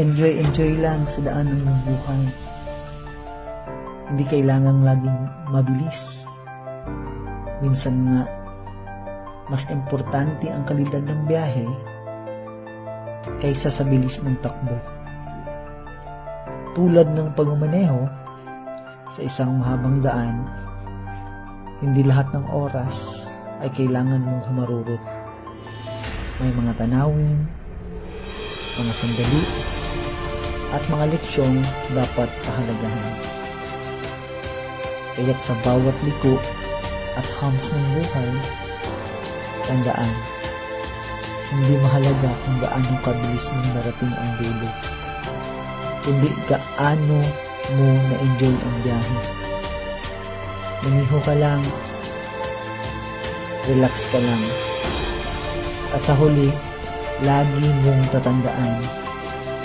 enjoy lang sa daan ng buhay. Hindi kailangang laging mabilis. Minsan nga, mas importante ang kalidad ng biyahe kaysa sa bilis ng takbo. Tulad ng pagmamaneho sa isang mahabang daan, hindi lahat ng oras ay kailangan mong humarurot. May mga tanawin, mga sandali, at mga leksyong dapat pahalagahan. Kaya't sa bawat liko at hams ng buhay, tandaan, hindi mahalaga kung gaano kabilis mong narating ang dulo, kundi gaano mo na-enjoy ang biyahe. Maniho ka lang, relax ka lang, at sa huli, lagi mong tatandaan